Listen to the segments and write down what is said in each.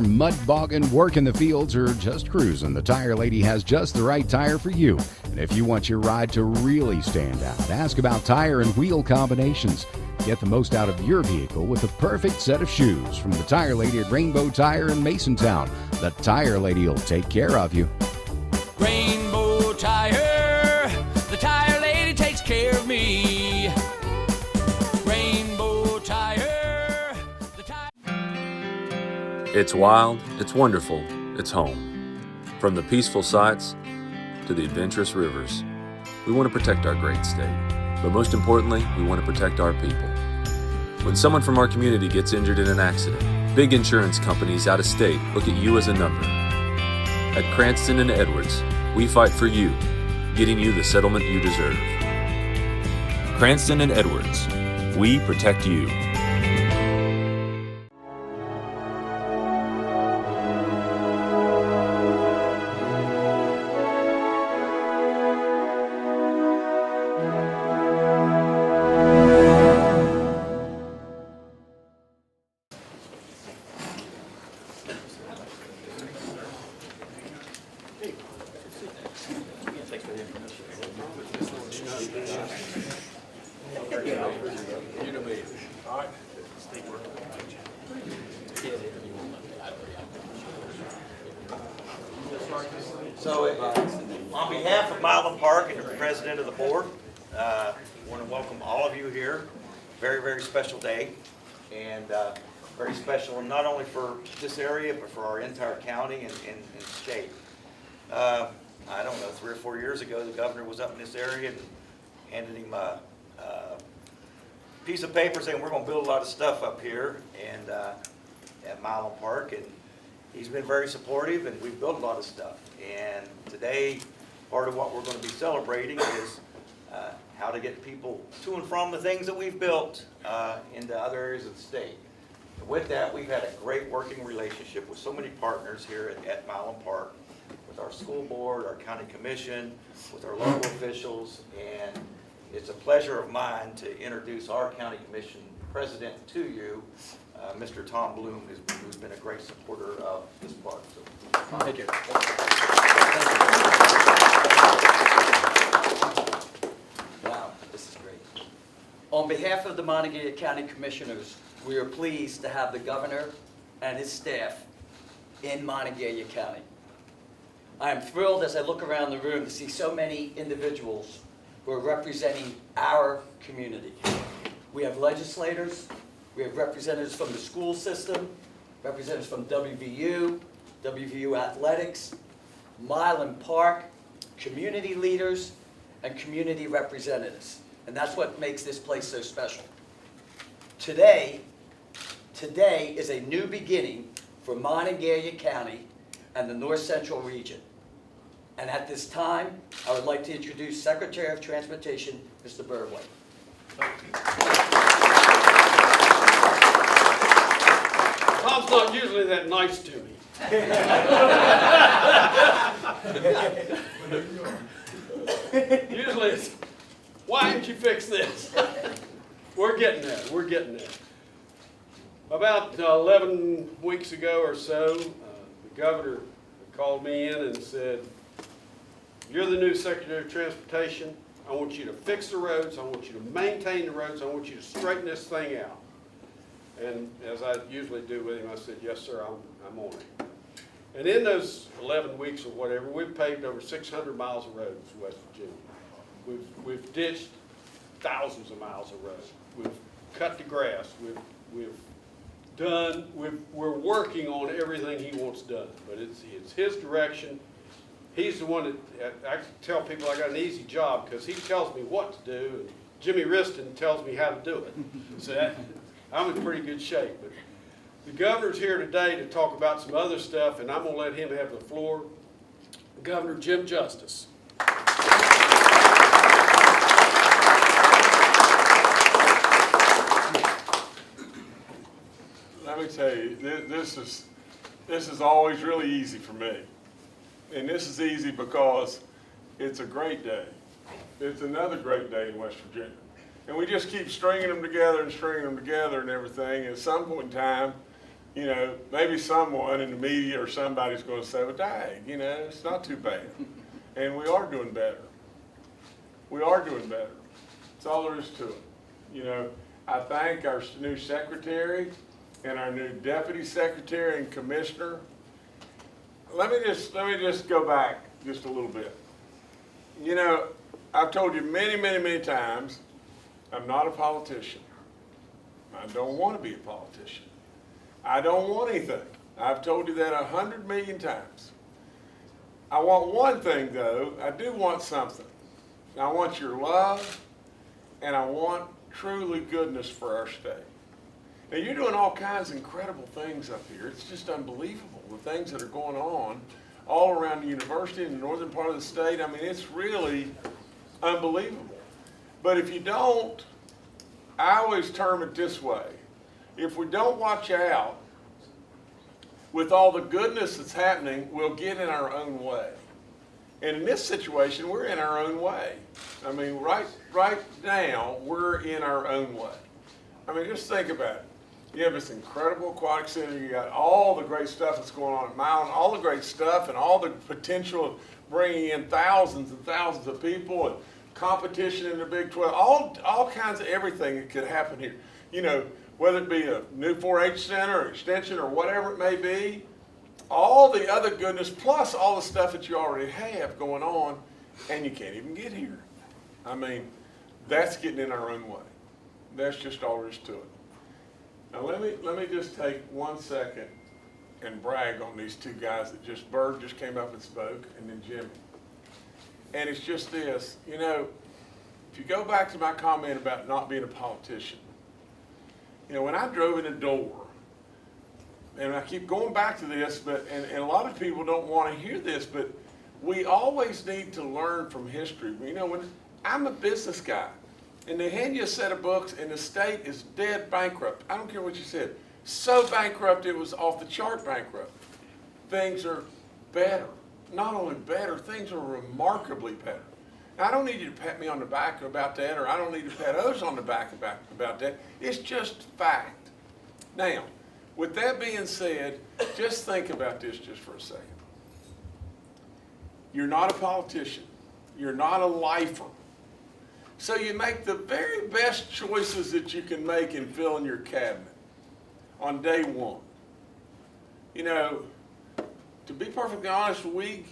mud bogging, working the fields, or just cruising, the Tire Lady has just the right tire for you. And if you want your ride to really stand out, ask about tire and wheel combinations. Get the most out of your vehicle with the perfect set of shoes from the Tire Lady at Rainbow Tire in Masontown. The Tire Lady will take care of you. Rainbow Tire, the Tire Lady takes care of me. Rainbow Tire, the tire. It's wild, it's wonderful, it's home. From the peaceful sights to the adventurous rivers, we want to protect our great state. But most importantly, we want to protect our people. When someone from our community gets injured in an accident, big insurance companies out of state look at you as a number. At Cranston and Edwards, we fight for you, getting you the settlement you deserve. Cranston and Edwards, we protect you. So, on behalf of Mylan Park and the president of the board, I want to welcome all of you here. Very, very special day, and very special not only for this area, but for our entire county and state. I don't know, 3 or 4 years ago, the governor was up in this area and handed him a piece of paper saying we're going to build a lot of stuff up here and at Mylan Park, and he's been very supportive, and we've built a lot of stuff. And today, part of what we're going to be celebrating is how to get people to and from the things that we've built into other areas of the state. And with that, we've had a great working relationship with so many partners here at Mylan Park, with our school board, our county commission, with our local officials, and it's a pleasure of mine to introduce our county commission president to you, Mr. Tom Bloom, who's been a great supporter of this park. So, thank you. Wow, this is great. On behalf of the Monongalia County Commissioners, we are pleased to have the governor and his staff in Monongalia County. I am thrilled as I look around the room to see so many individuals who are representing our community. We have legislators, we have representatives from the school system, representatives from WVU, WVU Athletics, Mylan Park, community leaders, and community representatives. And that's what makes this place so special. Today is a new beginning for Monongalia County and the North Central region. And at this time, I would like to introduce Secretary of Transportation, Mr. Birdway. Tom's not usually that nice to me. Usually it's, why didn't you fix this? We're getting there, we're getting there. About 11 weeks ago or so, the governor called me in and said, you're the new Secretary of Transportation. I want you to fix the roads, I want you to maintain the roads, I want you to straighten this thing out. And as I usually do with him, I said, yes, sir, I'm on it. And in those 11 weeks or whatever, we've paved over 600 miles of roads in West Virginia. We've ditched thousands of miles of road. We've cut the grass. We're working on everything he wants done. But it's his direction. He's the one that, I tell people I got an easy job because he tells me what to do, and Jimmy Riston tells me how to do it. So I'm in pretty good shape. But the governor's here today to talk about some other stuff, and I'm going to let him have the floor. Governor Jim Justice. Let me tell you, this is always really easy for me. And this is easy because it's a great day. It's another great day in West Virginia. And we just keep stringing them together and everything. At some point in time, You know, maybe someone in the media or somebody's going to say, well, dang, you know, it's not too bad. And we are doing better. We are doing better. That's all there is to it. You know, I thank our new secretary and our new deputy secretary and commissioner. Let me just go back just a little bit. You know, I've told you many, many, many times, I'm not a politician. I don't want to be a politician. I don't want anything. I've told you that 100 million times. I want one thing though, I do want something. I want your love, and I want truly goodness for our state. Now you're doing all kinds of incredible things up here. It's just unbelievable, the things that are going on all around the university in the northern part of the state. I mean, it's really unbelievable. But if you don't, I always term it this way. If we don't watch out with all the goodness that's happening, we'll get in our own way. And in this situation, we're in our own way. I mean, right now, we're in our own way. I mean, just think about it. You have this incredible aquatic center. You got all the great stuff that's going on at Mylan, all the great stuff and all the potential of bringing in thousands and thousands of people and competition in the Big 12, all kinds of everything that could happen here. You know, whether it be a new 4-H center or extension or whatever it may be, all the other goodness plus all the stuff that you already have going on, and you can't even get here. I mean, that's getting in our own way. That's just all there is to it. Now let me just take 1 second and brag on these two guys that Bird just came up and spoke, and then Jimmy. And it's just this, you know, if you go back to my comment about not being a politician, you know, when I drove in the door, and I keep going back to this, and a lot of people don't want to hear this, but we always need to learn from history. You know, when I'm a business guy, and they hand you a set of books, and the state is dead bankrupt. I don't care what you said. So bankrupt, it was off the chart bankrupt. Things are better. Not only better, things are remarkably better. Now, I don't need you to pat me on the back about that, or I don't need to pat others on the back about that. It's just fact. Now, with that being said, just think about this just for a second. You're not a politician. You're not a lifer. So you make the very best choices that you can make in filling your cabinet on day one. You know, to be perfectly honest, we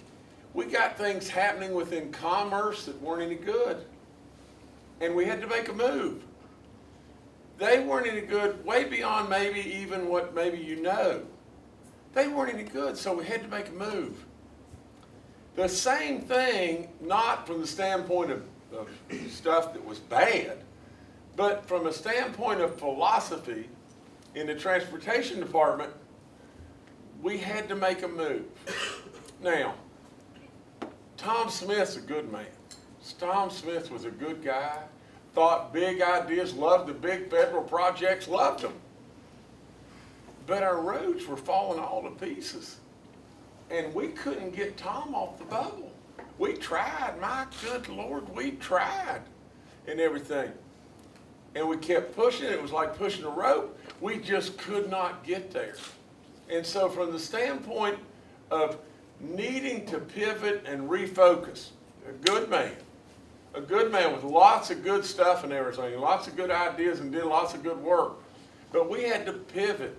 got things happening within commerce that weren't any good. And we had to make a move. They weren't any good, way beyond maybe even what maybe you know. They weren't any good, so we had to make a move. The same thing, not from the standpoint of stuff that was bad, but from a standpoint of philosophy in the transportation department, we had to make a move. Now, Tom Smith's a good man. Tom Smith was a good guy, thought big ideas, loved the big federal projects, loved them. But our roads were falling all to pieces. And we couldn't get Tom off the bubble. We tried, my good Lord, we tried and everything. And we kept pushing, it was like pushing a rope. We just could not get there. And so from the standpoint of needing to pivot and refocus, a good man with lots of good stuff and everything, lots of good ideas and did lots of good work. But we had to pivot.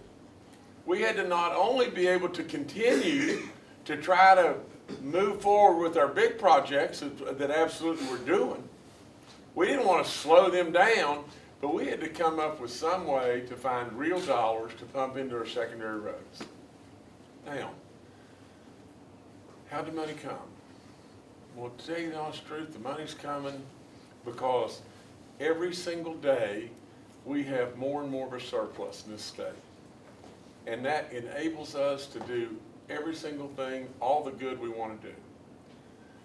We had to not only be able to continue to try to move forward with our big projects that absolutely we're doing. We didn't want to slow them down, but we had to come up with some way to find real dollars to pump into our secondary roads. Now, how did money come? Well, to tell you the honest truth, the money's coming because every single day we have more and more of a surplus in this state. And that enables us to do every single thing, all the good we want to do.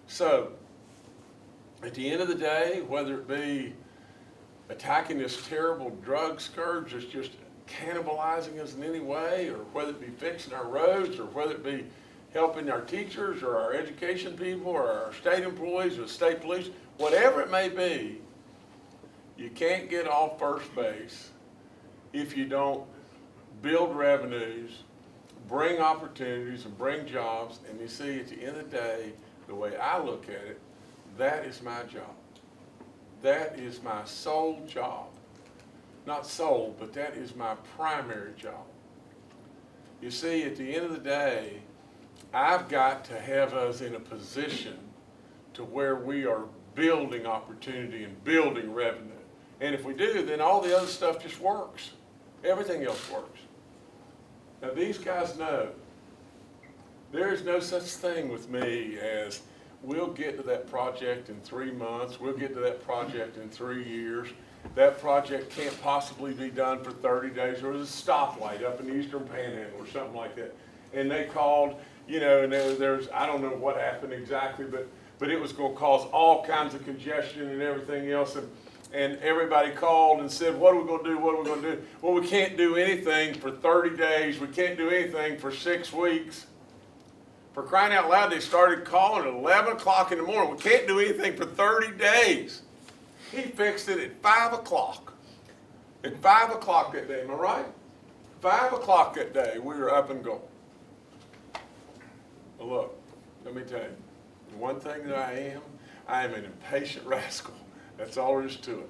So, at the end of the day, whether it be attacking this terrible drug scourge that's just cannibalizing us in any way, or whether it be fixing our roads, or whether it be helping our teachers or our education people or our state employees or state police, whatever it may be, you can't get off first base if you don't build revenues, bring opportunities, and bring jobs. And you see, at the end of the day, the way I look at it, that is my job. That is my sole job. Not sole, but that is my primary job. You see, at the end of the day, I've got to have us in a position to where we are building opportunity and building revenue. And if we do, then all the other stuff just works. Everything else works. Now these guys know there is no such thing with me as we'll get to that project in 3 months, we'll get to that project in 3 years. That project can't possibly be done for 30 days. There was a stoplight up in the Eastern Panhandle or something like that. And they called, you know, and there's, I don't know what happened exactly, but it was going to cause all kinds of congestion and everything else. And everybody called and said, what are we going to do, what are we going to do? Well, we can't do anything for 30 days. We can't do anything for 6 weeks. For crying out loud, they started calling at 11 o'clock in the morning. We can't do anything for 30 days. He fixed it at 5 o'clock. At 5 o'clock that day, am I right? 5 o'clock that day, we were up and going. Well, look, let me tell you, the one thing that I am an impatient rascal. That's all there is to it.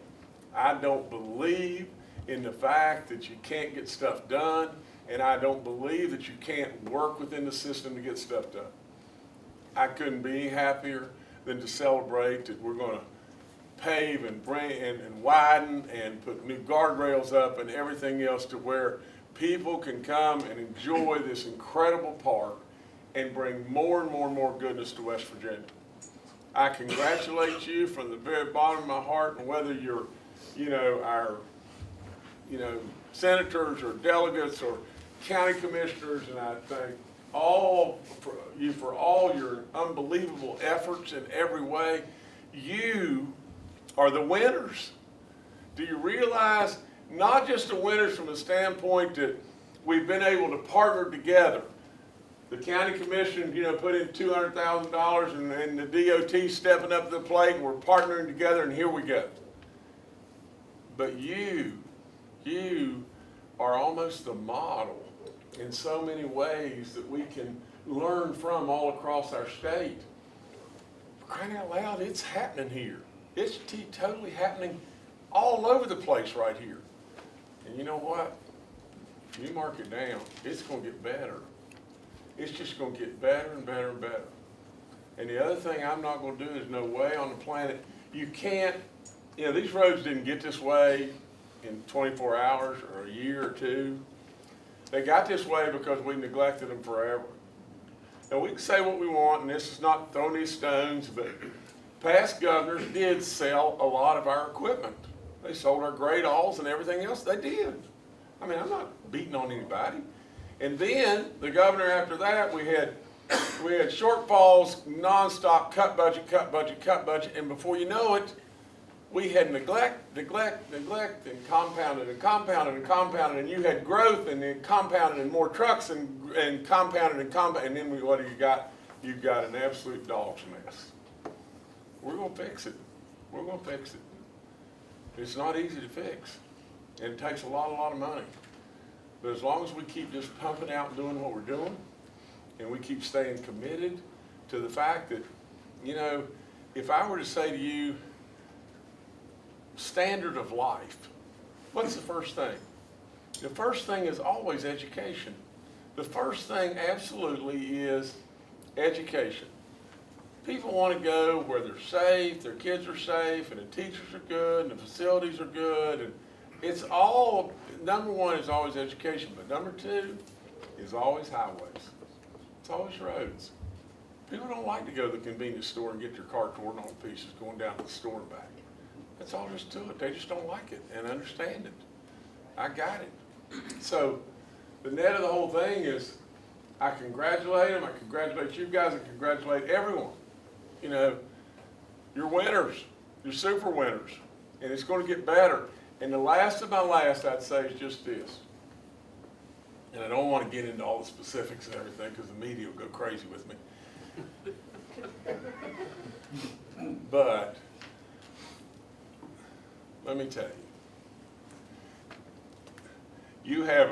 I don't believe in the fact that you can't get stuff done, and I don't believe that you can't work within the system to get stuff done. I couldn't be happier than to celebrate that we're going to pave and bring and widen and put new guardrails up and everything else to where people can come and enjoy this incredible park and bring more and more and more goodness to West Virginia. I congratulate you from the very bottom of my heart, and whether you're, you know, our, you know, senators or delegates or county commissioners, and I thank all for all your unbelievable efforts in every way. You are the winners. Do you realize not just the winners from the standpoint that we've been able to partner together? The county commission, you know, put in $200,000 and the DOT stepping up to the plate, and we're partnering together, and here we go. But you are almost the model in so many ways that we can learn from all across our state. For crying out loud, it's happening here. It's totally happening all over the place right here. And you know what? You mark it down, it's going to get better. It's just going to get better and better and better. And the other thing I'm not going to do is no way on the planet, you can't, you know, these roads didn't get this way in 24 hours or a year or two. They got this way because we neglected them forever. Now we can say what we want, and this is not throwing these stones, but past governors did sell a lot of our equipment. They sold our great alls and everything else. They did. I mean, I'm not beating on anybody. And then the governor after that, we had shortfalls, nonstop, cut budget, and before you know it, we had neglect, and compounded, and you had growth, and then compounded, and more trucks, and compounded, and then what do you got? You've got an absolute dog's mess. We're going to fix it. We're going to fix it. It's not easy to fix, and it takes a lot of money. But as long as we keep just pumping out and doing what we're doing, and we keep staying committed to the fact that, you know, if I were to say to you, standard of life, what's the first thing? The first thing is always education. The first thing absolutely is education. People want to go where they're safe, their kids are safe, and the teachers are good, and the facilities are good, and it's all, number one is always education, but number two is always highways. It's always roads. People don't like to go to the convenience store and get their car torn all to pieces going down to the store and back. That's all there is to it. They just don't like it and understand it. I got it. So the net of the whole thing is I congratulate them, I congratulate you guys, I congratulate everyone. You know, you're winners. You're super winners. And it's going to get better. And the last of my last, I'd say, is just this. And I don't want to get into all the specifics and everything because the media will go crazy with me. But let me tell you, you have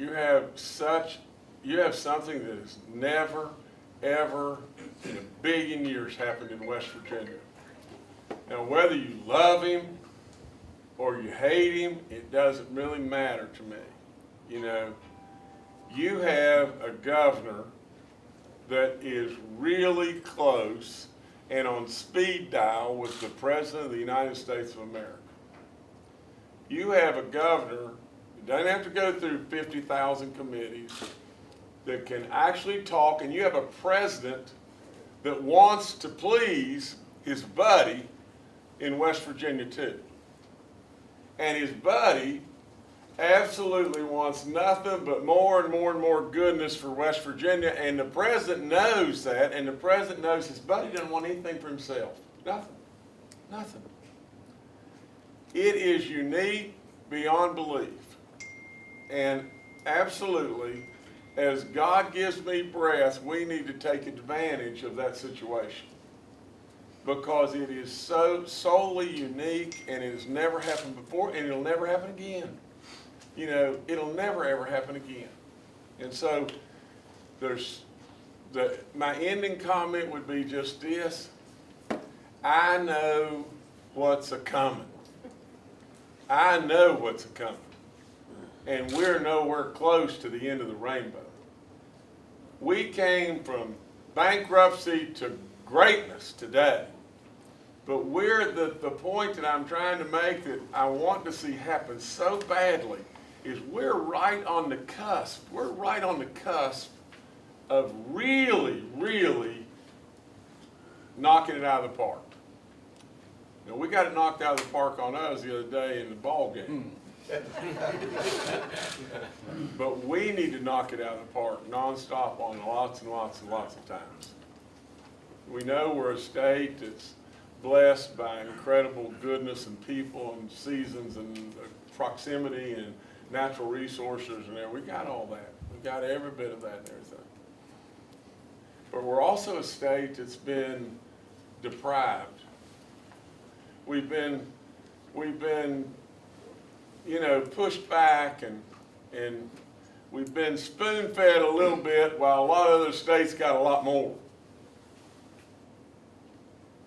you have something that has never, ever in a billion years happened in West Virginia. Now, whether you love him or you hate him, it doesn't really matter to me. You know, you have a governor that is really close and on speed dial with the President of the United States of America. You have a governor that doesn't have to go through 50,000 committees, that can actually talk, and you have a president that wants to please his buddy in West Virginia too. And his buddy absolutely wants nothing but more and more and more goodness for West Virginia, and the president knows that, and the president knows his buddy doesn't want anything for himself. Nothing. Nothing. It is unique beyond belief. And absolutely, as God gives me breath, we need to take advantage of that situation, because it is so solely unique, and it has never happened before, and it'll never happen again. You know, it'll never ever happen again. And so my ending comment would be just this: I know what's a-coming. I know what's a-coming. And we're nowhere close to the end of the rainbow. We came from bankruptcy to greatness today. But we're at the point that I'm trying to make, that I want to see happen so badly, is we're right on the cusp. We're right on the cusp of really, really knocking it out of the park. You know, we got it knocked out of the park on us the other day in the ball game. But we need to knock it out of the park nonstop on lots and lots and lots of times. We know we're a state that's blessed by incredible goodness and people and seasons and proximity and natural resources and everything. We got all that. We got every bit of that and everything. But we're also a state that's been deprived. We've been you know, pushed back, and we've been spoon-fed a little bit, while a lot of other states got a lot more.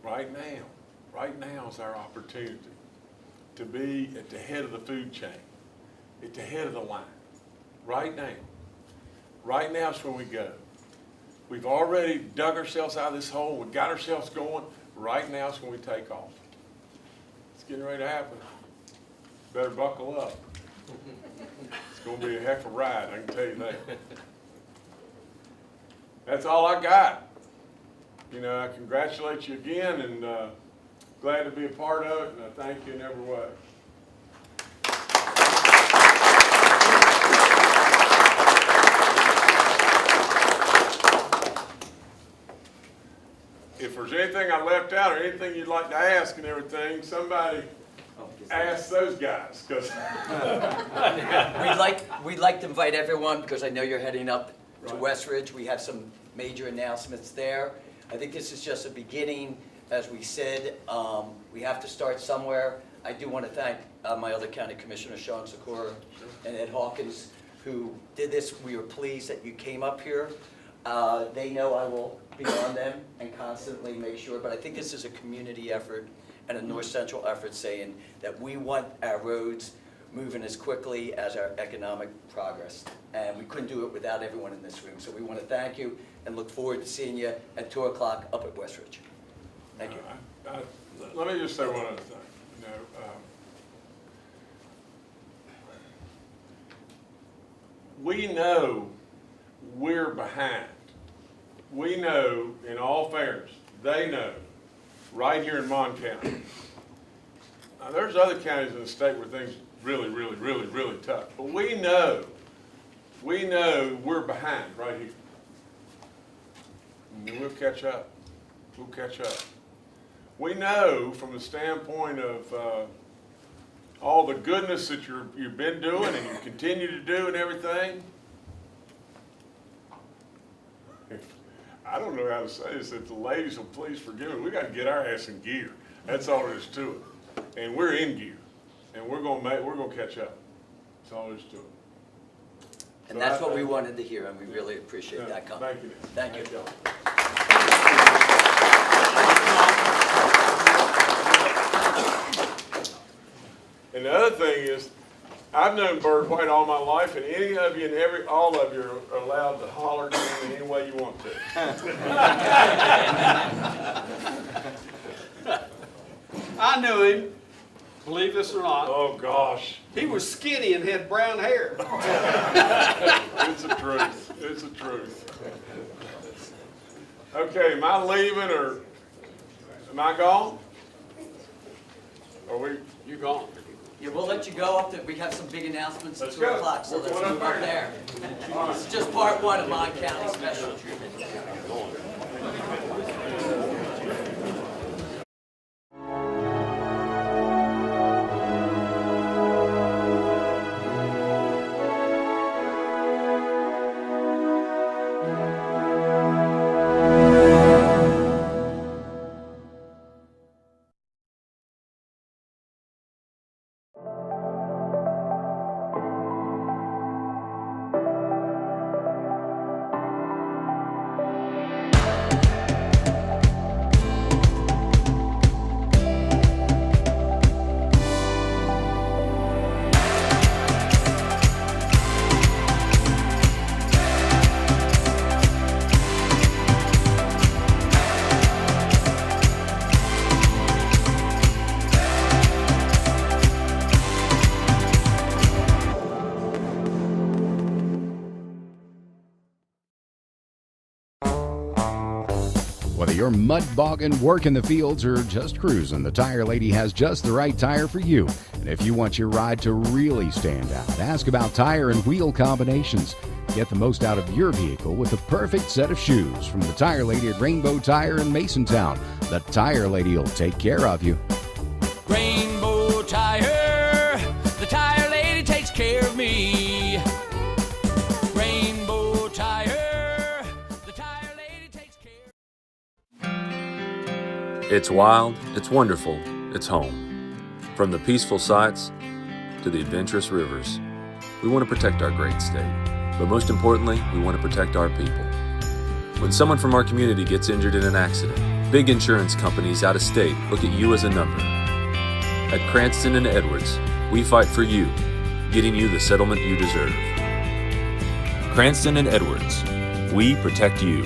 Right now is our opportunity to be at the head of the food chain, at the head of the line. Right now is when we go. We've already dug ourselves out of this hole. We've got ourselves going. Right now is when we take off. It's getting ready to happen. Better buckle up. It's going to be a heck of a ride, I can tell you that. That's all I got. You know, I congratulate you again, and glad to be a part of it, and I thank you in every way. If there's anything I left out or anything you'd like to ask and everything, somebody ask those guys, because We'd like to invite everyone, because I know you're heading up to Westridge. We have some major announcements there. I think this is just a beginning. As we said, we have to start somewhere. I do want to thank my other county commissioners, Sean Sikora and Ed Hawkins, who did this. We were pleased that you came up here. They know I will be on them and constantly make sure, but I think this is a community effort and a North Central effort saying that we want our roads moving as quickly as our economic progress. And we couldn't do it without everyone in this room. So we want to thank you and look forward to seeing you at 2 o'clock up at Westridge. Thank you. Let me just say one other thing. You know, we know we're behind. We know, in all fairness, they know, right here in Mon County. Now, there's other counties in the state where things really, really, really, really tough. But we know we're behind right here. And we'll catch up. We'll catch up. We know from the standpoint of all the goodness that you've been doing and you continue to do and everything. I don't know how to say this. If the ladies will please forgive me, we got to get our ass in gear. That's all there is to it. And we're in gear, and we're gonna catch up. That's all there is to it. And that's what we wanted to hear, and we really appreciate that comment. Thank you. Thank you. And the other thing is, I've known Bird White all my life, and any of you and all of you are allowed to holler to him in any way you want to. I knew him, believe this or not. Oh, gosh. He was skinny and had brown hair. It's the truth. It's the truth. Okay, am I leaving or am I gone? Are we? You gone. Yeah, we'll let you go up to, we have some big announcements at Let's 2 go. o'clock, so We're let's going move up up there. This is just part one of Mon County Special Treatment. Whether you're mud bogging, working the fields, or just cruising, the Tire Lady has just the right tire for you. And if you want your ride to really stand out, ask about tire and wheel combinations. Get the most out of your vehicle with the perfect set of shoes from the Tire Lady at Rainbow Tire in Masontown. The Tire Lady will take care of you. Rainbow Tire, the Tire Lady takes care of me. Rainbow Tire, the Tire Lady takes care of me. It's wild, it's wonderful, it's home. From the peaceful sights to the adventurous rivers, we want to protect our great state. But most importantly, we want to protect our people. When someone from our community gets injured in an accident, big insurance companies out of state look at you as a number. At Cranston and Edwards, we fight for you, getting you the settlement you deserve. Cranston and Edwards, we protect you.